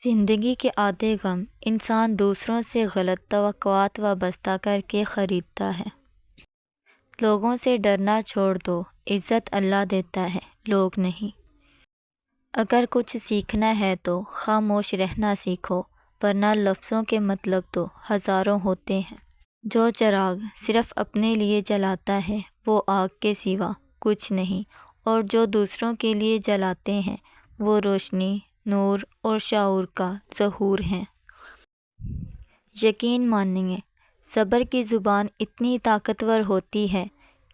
زندگی کے آدھے غم انسان دوسروں سے غلط توقعات وابستہ کر کے خریدتا ہے۔ لوگوں سے ڈرنا چھوڑ دو، عزت اللہ دیتا ہے، لوگ نہیں۔ اگر کچھ سیکھنا ہے تو خاموش رہنا سیکھو، ورنہ لفظوں کے مطلب تو ہزاروں ہوتے ہیں۔ جو چراغ صرف اپنے لیے جلاتا ہے وہ آگ کے سوا کچھ نہیں، اور جو دوسروں کے لیے جلاتے ہیں وہ روشنی، نور اور شعور کا ظہور ہیں۔ یقین مانیے، صبر کی زبان اتنی طاقتور ہوتی ہے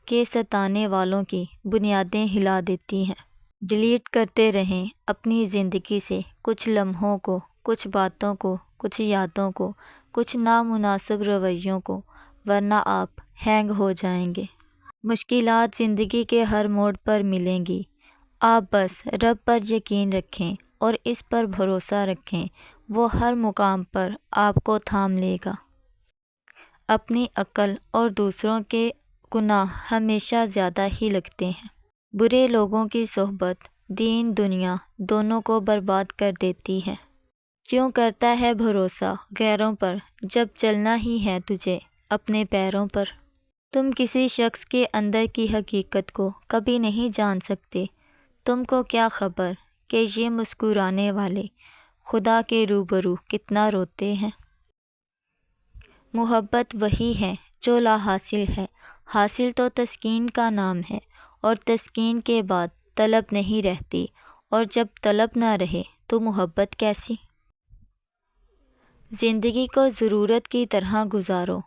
کہ ستانے والوں کی بنیادیں ہلا دیتی ہیں۔ ڈیلیٹ کرتے رہیں اپنی زندگی سے کچھ لمحوں کو، کچھ باتوں کو، کچھ یادوں کو، کچھ نامناسب رویوں کو، ورنہ آپ ہینگ ہو جائیں گے۔ مشکلات زندگی کے ہر موڑ پر ملیں گی، آپ بس رب پر یقین رکھیں اور اس پر بھروسہ رکھیں، وہ ہر مقام پر آپ کو تھام لے گا۔ اپنی عقل اور دوسروں کے گناہ ہمیشہ زیادہ ہی لگتے ہیں۔ برے لوگوں کی صحبت دین دنیا دونوں کو برباد کر دیتی ہے۔ کیوں کرتا ہے بھروسہ غیروں پر جب چلنا ہی ہے تجھے اپنے پیروں پر؟ تم کسی شخص کے اندر کی حقیقت کو کبھی نہیں جان سکتے۔ تم کو کیا خبر کہ یہ مسکرانے والے خدا کے روبرو کتنا روتے ہیں؟ محبت وہی ہے جو لا حاصل ہے، حاصل تو تسکین کا نام ہے، اور تسکین کے بعد طلب نہیں رہتی، اور جب طلب نہ رہے تو محبت کیسی؟ زندگی کو ضرورت کی طرح گزارو،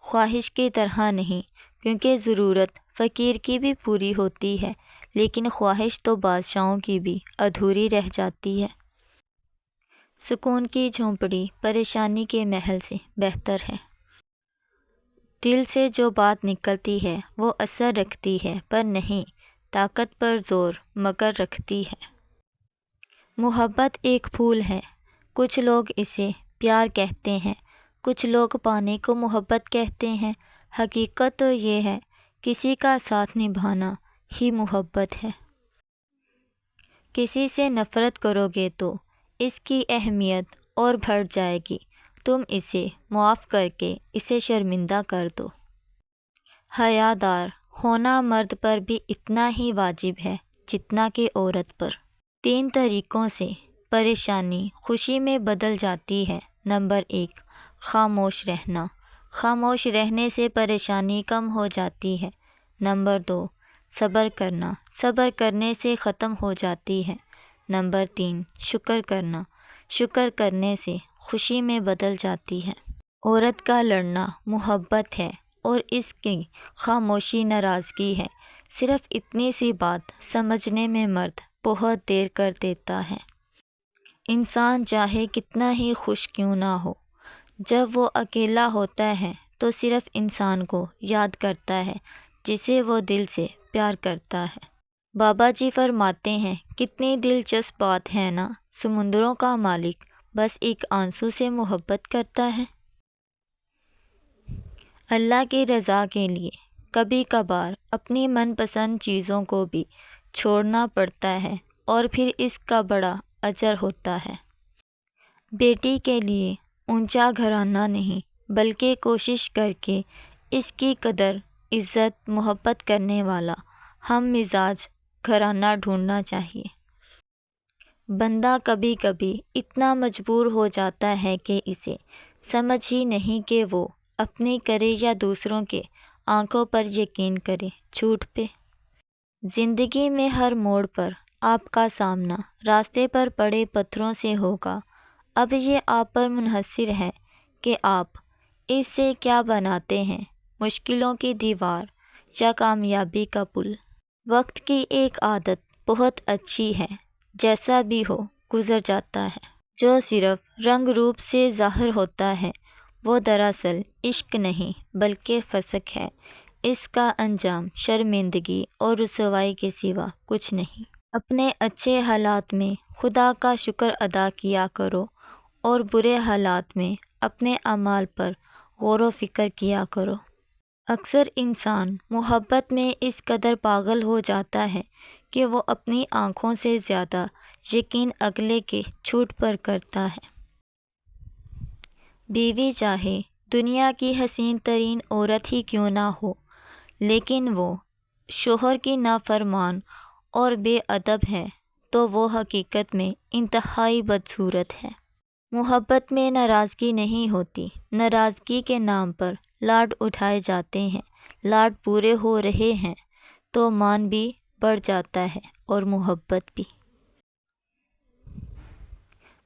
خواہش کی طرح نہیں، کیونکہ ضرورت فقیر کی بھی پوری ہوتی ہے، لیکن خواہش تو بادشاہوں کی بھی ادھوری رہ جاتی ہے۔ سکون کی جھونپڑی پریشانی کے محل سے بہتر ہے۔ دل سے جو بات نکلتی ہے وہ اثر رکھتی ہے، پر نہیں طاقت پر زور مگر رکھتی ہے۔ محبت ایک پھول ہے، کچھ لوگ اسے پیار کہتے ہیں، کچھ لوگ پانی کو محبت کہتے ہیں۔ حقیقت تو یہ ہے کسی کا ساتھ نبھانا ہی محبت ہے۔ کسی سے نفرت کرو گے تو اس کی اہمیت اور بڑھ جائے گی، تم اسے معاف کر کے اسے شرمندہ کر دو۔ حیا دار ہونا مرد پر بھی اتنا ہی واجب ہے جتنا کہ عورت پر۔ 3 طریقوں سے پریشانی خوشی میں بدل جاتی ہے۔ نمبر 1، خاموش رہنا۔ خاموش رہنے سے پریشانی کم ہو جاتی ہے۔ نمبر 2، صبر کرنا۔ صبر کرنے سے ختم ہو جاتی ہے۔ نمبر 3، شکر کرنا۔ شکر کرنے سے خوشی میں بدل جاتی ہے۔ عورت کا لڑنا محبت ہے اور اس کی خاموشی ناراضگی ہے۔ صرف اتنی سی بات سمجھنے میں مرد بہت دیر کر دیتا ہے۔ انسان چاہے کتنا ہی خوش کیوں نہ ہو، جب وہ اکیلا ہوتا ہے تو صرف انسان کو یاد کرتا ہے جسے وہ دل سے پیار کرتا ہے۔ بابا جی فرماتے ہیں، کتنی دلچسپ بات ہے نا، سمندروں کا مالک بس ایک آنسو سے محبت کرتا ہے۔ اللہ کی رضا کے لیے کبھی کبھار اپنی من پسند چیزوں کو بھی چھوڑنا پڑتا ہے، اور پھر اس کا بڑا اجر ہوتا ہے۔ بیٹی کے لیے اونچا گھرانہ نہیں، بلکہ کوشش کر کے اس کی قدر، عزت، محبت کرنے والا ہم مزاج گھرانہ ڈھونڈنا چاہیے۔ بندہ کبھی کبھی اتنا مجبور ہو جاتا ہے کہ اسے سمجھ ہی نہیں کہ وہ اپنی کرے یا دوسروں کے آنکھوں پر یقین کرے، جھوٹ پہ۔ زندگی میں ہر موڑ پر آپ کا سامنا راستے پر پڑے پتھروں سے ہوگا۔ اب یہ آپ پر منحصر ہے کہ آپ اس سے کیا بناتے ہیں، مشکلوں کی دیوار یا کامیابی کا پل۔ وقت کی ایک عادت بہت اچھی ہے، جیسا بھی ہو گزر جاتا ہے۔ جو صرف رنگ روپ سے ظاہر ہوتا ہے وہ دراصل عشق نہیں بلکہ فسق ہے، اس کا انجام شرمندگی اور رسوائی کے سوا کچھ نہیں۔ اپنے اچھے حالات میں خدا کا شکر ادا کیا کرو، اور برے حالات میں اپنے اعمال پر غور و فکر کیا کرو۔ اکثر انسان محبت میں اس قدر پاگل ہو جاتا ہے کہ وہ اپنی آنکھوں سے زیادہ یقین اگلے کے جھوٹ پر کرتا ہے۔ بیوی چاہے دنیا کی حسین ترین عورت ہی کیوں نہ ہو، لیکن وہ شوہر کی نافرمان اور بے ادب ہے تو وہ حقیقت میں انتہائی بدصورت ہے۔ محبت میں ناراضگی نہیں ہوتی، ناراضگی کے نام پر لاڈ اٹھائے جاتے ہیں۔ لاڈ پورے ہو رہے ہیں تو مان بھی بڑھ جاتا ہے اور محبت بھی۔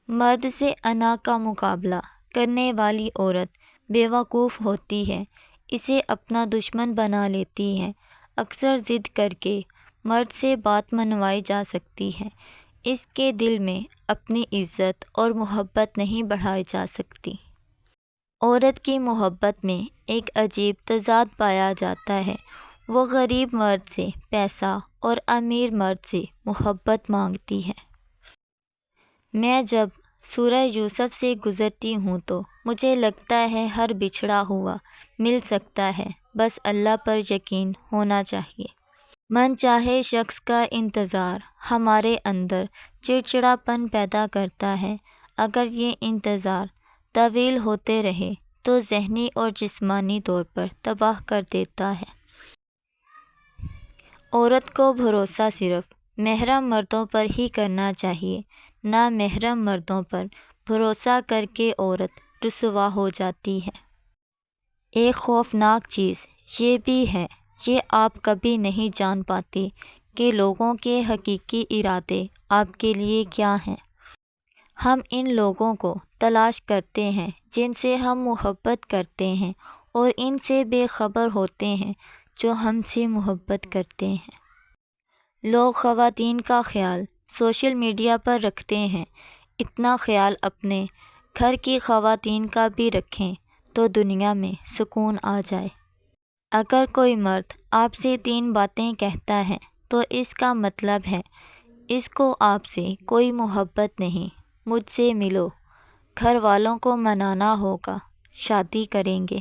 مرد سے انا کا مقابلہ کرنے والی عورت بیوقوف ہوتی ہے، اسے اپنا دشمن بنا لیتی ہے۔ اکثر ضد کر کے مرد سے بات منوائی جا سکتی ہے، اس کے دل میں اپنی عزت اور محبت نہیں بڑھائی جا سکتی۔ عورت کی محبت میں ایک عجیب تضاد پایا جاتا ہے، وہ غریب مرد سے پیسہ اور امیر مرد سے محبت مانگتی ہے۔ میں جب سورہ یوسف سے گزرتی ہوں تو مجھے لگتا ہے ہر بچھڑا ہوا مل سکتا ہے، بس اللہ پر یقین ہونا چاہیے۔ من چاہے شخص کا انتظار ہمارے اندر چڑچڑاپن پیدا کرتا ہے، اگر یہ انتظار طویل ہوتے رہے تو ذہنی اور جسمانی طور پر تباہ کر دیتا ہے۔ عورت کو بھروسہ صرف محرم مردوں پر ہی کرنا چاہیے، نامحرم مردوں پر بھروسہ کر کے عورت رسوا ہو جاتی ہے۔ ایک خوفناک چیز یہ بھی ہے، یہ آپ کبھی نہیں جان پاتے کہ لوگوں کے حقیقی ارادے آپ کے لیے کیا ہیں۔ ہم ان لوگوں کو تلاش کرتے ہیں جن سے ہم محبت کرتے ہیں اور ان سے بے خبر ہوتے ہیں جو ہم سے محبت کرتے ہیں۔ لوگ خواتین کا خیال سوشل میڈیا پر رکھتے ہیں، اتنا خیال اپنے گھر کی خواتین کا بھی رکھیں تو دنیا میں سکون آ جائے۔ اگر کوئی مرد آپ سے 3 باتیں کہتا ہے تو اس کا مطلب ہے اس کو آپ سے کوئی محبت نہیں۔ مجھ سے ملو، گھر والوں کو منانا ہوگا، شادی کریں گے۔